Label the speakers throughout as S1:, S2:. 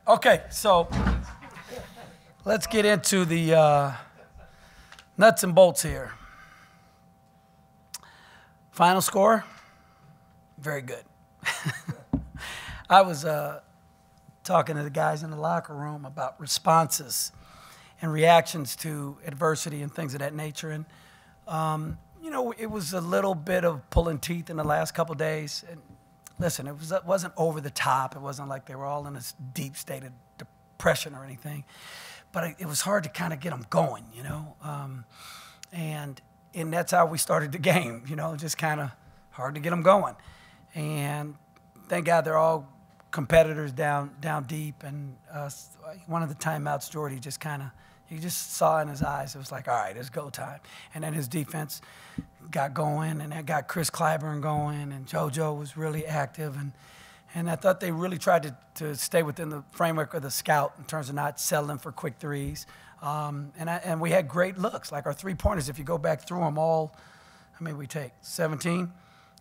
S1: Okay, so let's get into the nuts and bolts here. Final score, very good. I was talking to the guys in the locker room about responses and reactions to adversity and things of that nature. And, you know, it was a little bit of pulling teeth in the last couple of days. And listen, it wasn't over the top. It wasn't like they were all in this deep state of depression or anything. But it was hard to kind of get them going, you know. And that's how we started the game, you know, just kind of hard to get them going. And thank God they're all competitors down deep. And one of the timeouts, Jordy just kind of, you just saw in his eyes, it was like, all right, it's go time. And then his defense got going, and that got Chris Clyburn going, and JoJo was really active. And I thought they really tried to stay within the framework of the scout in terms of not settling for quick threes. And we had great looks. Like our three-pointers, if you go back through them all, how many we take? 17?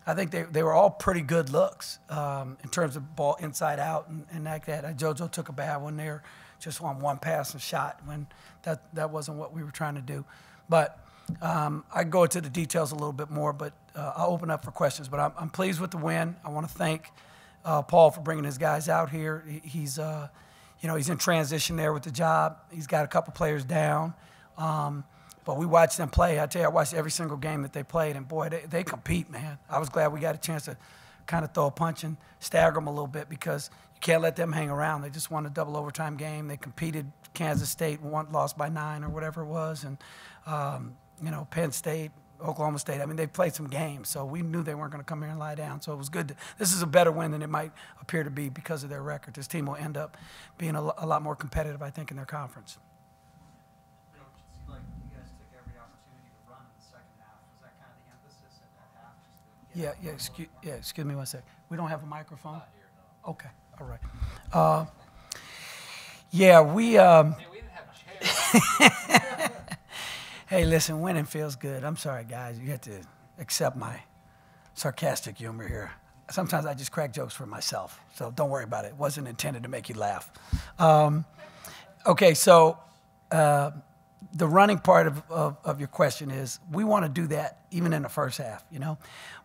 S1: I think they were all pretty good looks in terms of ball inside out and like that. JoJo took a bad one there, just on one pass and shot when that wasn't what we were trying to do. But I go into the details a little bit more, but I'll open up for questions. But I'm pleased with the win. I want to thank Paul for bringing his guys out here. He's in transition there with the job. He's got a couple players down. But we watched them play. I tell you, I watched every single game that they played, and, boy, they compete, man. I was glad we got a chance to kind of throw a punch and stagger them a little bit because you can't let them hang around. They just won a double overtime game. They competed. Kansas State lost by 9 or whatever it was, and, Penn State, Oklahoma State. I mean, they played some games, so we knew they weren't going to come here and lie down. So it was good. This is a better win than it might appear to be because of their record. This team will end up being a lot more competitive, I think, in their conference. Yeah, excuse me one sec. We don't have a microphone? Not here, no. Okay, all right. We didn't have chairs. Hey, listen, winning feels good. I'm sorry, guys. You have to accept my sarcastic humor here. Sometimes I just crack jokes for myself, so don't worry about it. It wasn't intended to make you laugh. Okay, so the running part of your question is we want to do that even in the first half, you know.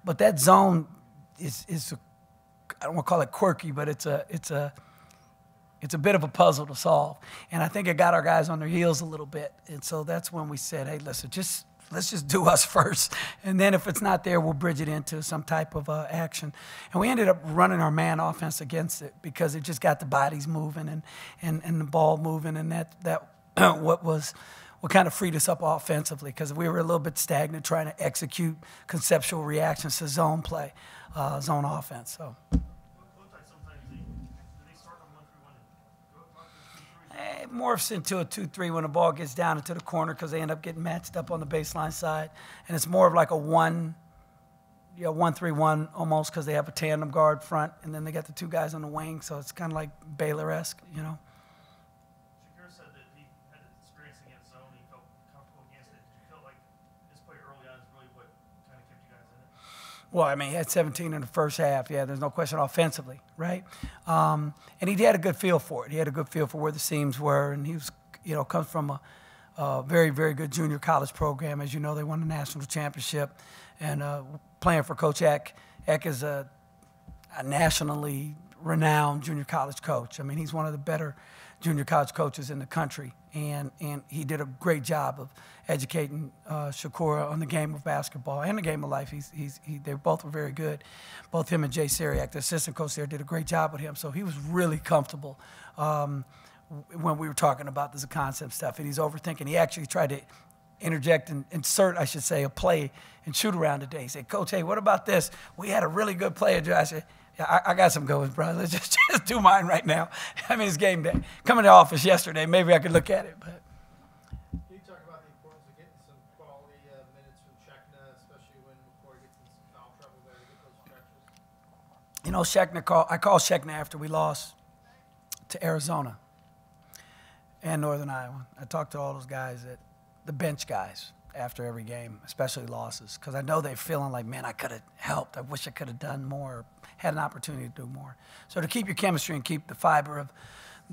S1: But that zone is I don't want to call it quirky, but it's a bit of a puzzle to solve. And I think it got our guys on their heels a little bit. And so that's when we said, hey, listen, let's just do us first. And then if it's not there, we'll bridge it into some type of action. And we ended up running our man offense against it because it just got the bodies moving and the ball moving. And that what kind of freed us up offensively because we were a little bit stagnant trying to execute conceptual reactions to zone play, zone offense. So. It morphs into a 2-3 when the ball gets down into the corner because they end up getting matched up on the baseline side. And it's more of like a 1-3-1 almost because they have a tandem guard front, and then they got the two guys on the wing, so it's kind of like Baylor-esque, you know.
S2: Shakir said that he had experience against zone. He felt comfortable against it. Did you feel like this play early on is really what kind of kept you guys in it?
S1: Well, I mean, he had 17 in the first half. Yeah, there's no question offensively, right? And he had a good feel for it. He had a good feel for where the seams were, and he was, comes from a very, very good junior college program. As you know, they won the national championship, and playing for Coach Eck. Eck is a nationally renowned junior college coach. I mean, he's one of the better junior college coaches in the country, and he did a great job of educating Shakura on the game of basketball and the game of life. They both were very good. Both him and Jay Seriak, the assistant coach there, did a great job with him. So he was really comfortable when we were talking about this concept stuff, and he's overthinking. He actually tried to interject and insert, I should say, a play and shoot around today. He said, Coach, hey, what about this? We had a really good play. I said, yeah, I got some going, bro. Let's just do mine right now. I mean, it's game day. Coming to the office yesterday, maybe I could look at it. But
S3: can you talk about the importance of getting some quality minutes from Shekna, especially when McCoy gets in some foul trouble there to get those stretches?
S1: You know, I called Shekna after we lost to Arizona and Northern Iowa. I talked to all those guys, the bench guys, after every game, especially losses, because I know they're feeling like, man, I could have helped. I wish I could have done more, had an opportunity to do more. So to keep your chemistry and keep the fiber of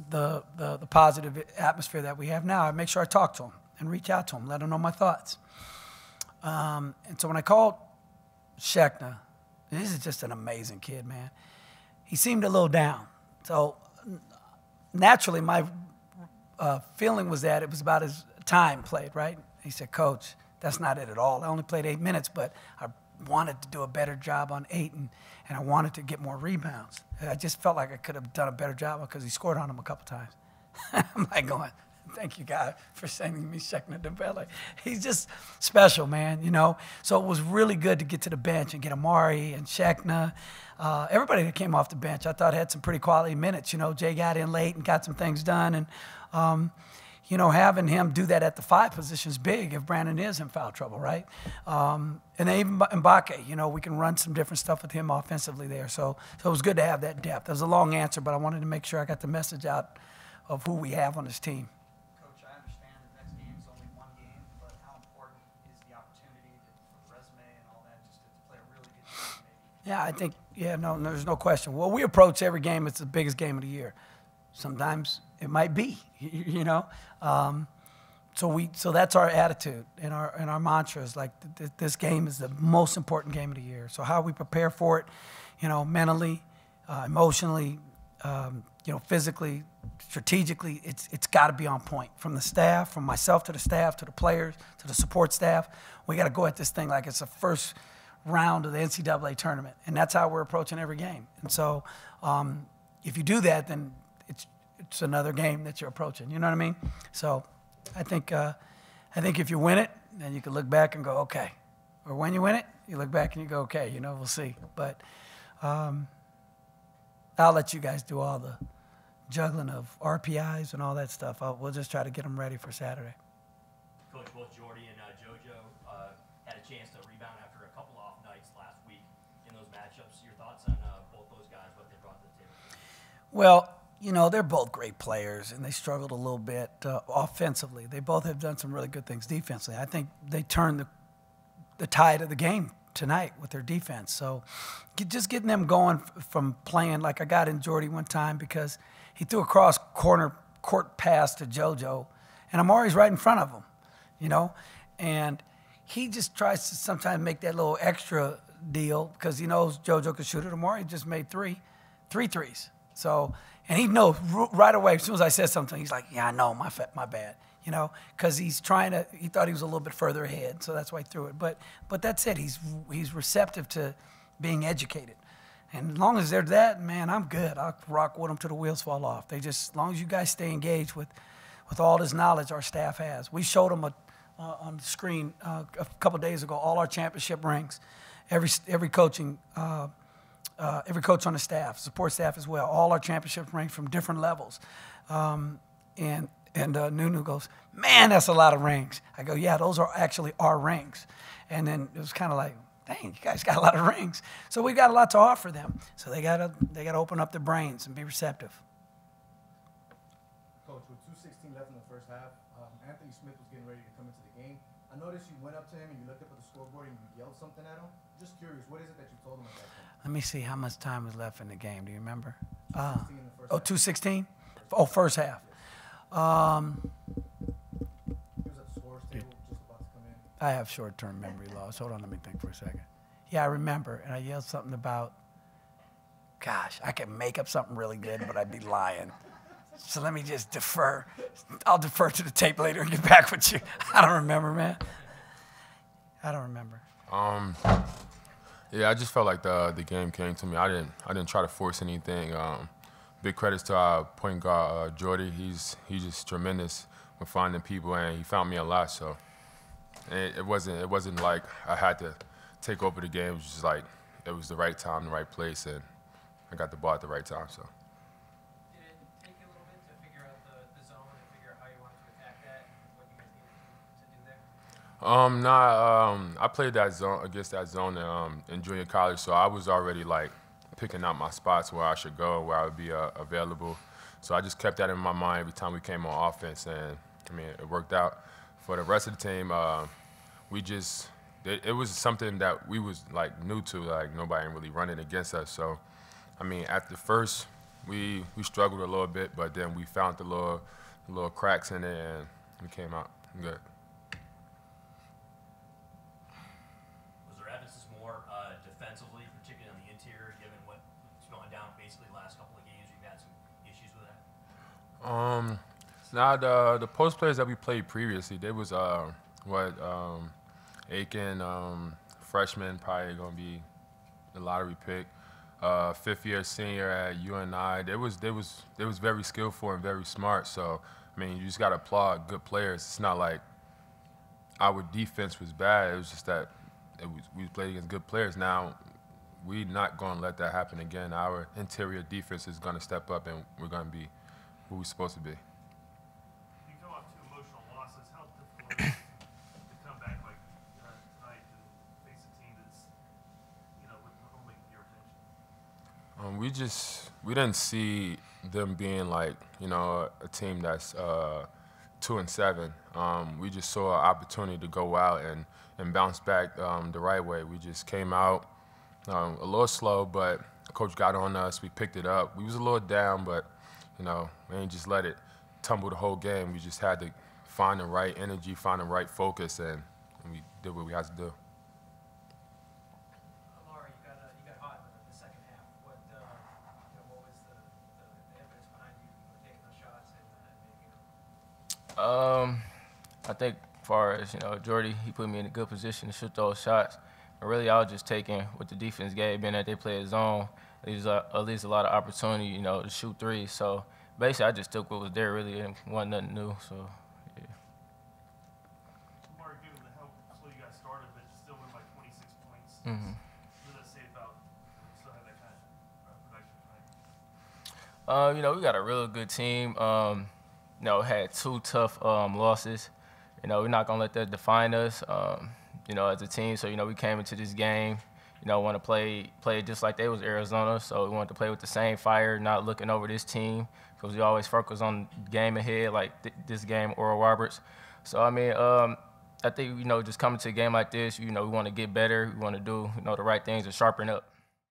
S1: the positive atmosphere that we have now, I make sure I talk to them and reach out to them, let them know my thoughts. And so when I called Schechner, this is just an amazing kid, man. He seemed a little down. So naturally, my feeling was that it was about his time played, right? He said, Coach, that's not it at all. I only played 8 minutes, but I wanted to do a better job on 8, and I wanted to get more rebounds. I just felt like I could have done a better job because he scored on him a couple times. I'm like going, thank you, God, for sending me Schechner Dembele. He's just special, man, you know. So it was really good to get to the bench and get Amari and Schechner. Everybody that came off the bench, I thought had some pretty quality minutes. You know, Jay got in late and got some things done. And, you know, having him do that at the 5 position is big if Brandon is in foul trouble, right? And then even Mbake, you know, we can run some different stuff with him offensively there. So it was good to have that depth. That was a long answer, but I wanted to make sure I got the message out of who we have on this team.
S4: Coach, I understand the next game is only 1 game, but how important is the opportunity for the resume and all that just to play a really good game maybe?
S1: Yeah, I think, no, there's no question. Well, we approach every game, it's the biggest game of the year. Sometimes it might be, you know. So that's our attitude and our mantra is like this game is the most important game of the year. So how we prepare for it, you know, mentally, emotionally, you know, physically, strategically, it's got to be on point. From the staff, from myself to the staff, to the players, to the support staff, we got to go at this thing like it's the first round of the NCAA tournament, and that's how we're approaching every game. And so if you do that, then it's another game that you're approaching. You know what I mean? So I think if you win it, then you can look back and go, okay. Or when you win it, you look back and you go, okay, you know, we'll see. But I'll let you guys do all the juggling of RPIs and all that stuff. We'll just try to get them ready for Saturday.
S5: Coach, both Jordy and JoJo had a chance to rebound after a couple off nights last week in those matchups. Your thoughts on both those guys, what they brought to the table?
S1: Well, you know, they're both great players, and they struggled a little bit offensively. They both have done some really good things defensively. I think they turned the tide of the game tonight with their defense. So just getting them going from playing, like I got in Jordy one time because he threw a cross-corner court pass to JoJo, and Amari's right in front of him, you know. And he just tries to sometimes make that little extra deal because he knows JoJo can shoot it. Amari just made three threes. So, and he knows right away, as soon as I said something, he's like, yeah, I know, my bad, you know, because he thought he was a little bit further ahead, so that's why he threw it. But that's it. He's receptive to being educated. And as long as they're that, man, I'm good. I'll rock with them till the wheels fall off. As long as you guys stay engaged with all this knowledge our staff has. We showed them on the screen a couple of days ago all our championship rings, every coach on the staff, support staff as well, all our championship rings from different levels. And Nunu goes, man, that's a lot of rings. I go, yeah, those are actually our rings. And then it was kind of like, dang, you guys got a lot of rings. So we got a lot to offer them. So they gotta open up their brains and be receptive.
S3: Coach, with 2:16 left in the first half, Anthony Smith was getting ready to come into the game. I noticed you went up to him and you looked up at the scoreboard and you yelled something at him. Just curious, what is it that you told him at that point?
S1: Let me see how much time was left in the game. Do you remember?
S3: 2:16 in the first half.
S1: 2:16? Oh, first half.
S3: He was at the scorer's table just about to come in.
S1: I have short-term memory loss. Hold on, let me think for a second. Yeah, I remember, and I yelled something about, gosh, I can make up something really good, but I'd be lying. So let me just defer. I'll defer to the tape later and get back with you. I don't remember, man. I don't remember.
S6: Yeah, I just felt like the game came to me. I didn't try to force anything. Big credits to our point guard, Jordy. He's just tremendous with finding people, and he found me a lot. So it wasn't like I had to take over the game. It was just like it was the right time, the right place, and I got the ball at the right time. So.
S4: Did it take you a little bit to figure out the zone and figure out how you wanted to attack that and what you guys needed to do there?
S6: I played that zone against that zone in junior college, so I was already like picking out my spots where I should go, where I would be available. So I just kept that in my mind every time we came on offense, and I mean it worked out. For the rest of the team, it was something that we was like new to, like nobody really running against us. So I mean, at the first we struggled a little bit, but then we found the little cracks in it, and we came out good.
S5: Was there emphasis more defensively, particularly on the interior, given what's gone down basically the last couple of games? You've had some issues with that?
S6: Now the post players that we played previously, they was Aiken, freshman, probably gonna be the lottery pick. 5th-year senior at UNLV. They was very skillful and very smart. So I mean, you just gotta applaud good players. It's not like our defense was bad. It was just that we played against good players. Now we're not gonna let that happen again. Our interior defense is gonna step up, and we're gonna be who we're supposed to be.
S2: You come off 2 emotional losses. How difficult is it to come back like tonight and face a team that's, with normally your attention?
S6: We didn't see them being like a team that's 2-7. We just saw an opportunity to go out and bounce back the right way. We just came out a little slow, but coach got on us. We picked it up. We was a little down, but we ain't just let it tumble the whole game. We just had to find the right energy, find the right focus, and we did what we had to do.
S4: Amari, you got hot in the second half. What was the evidence behind you taking those shots and making them?
S7: I think as far as, Jordy, he put me in a good position to shoot those shots. And really, I was just taking what the defense gave, being that they play a zone. There's at least a lot of opportunity, to shoot threes. So basically, I just took what was there, really, and wasn't nothing new. So, yeah.
S2: Amari, given the help, so you got started, but still win by 26 points.
S7: Mm-hmm.
S2: What does that say about you still have that kind of production tonight?
S7: We got a real good team. Had 2 tough losses. We're not going to let that define us, as a team. So, we came into this game, want to play just like they was Arizona. So we wanted to play with the same fire, not looking over this team, because we always focus on game ahead, like this game, Oral Roberts. So, I think, just coming to a game like this, we want to get better. We want to do, the right things and sharpen up.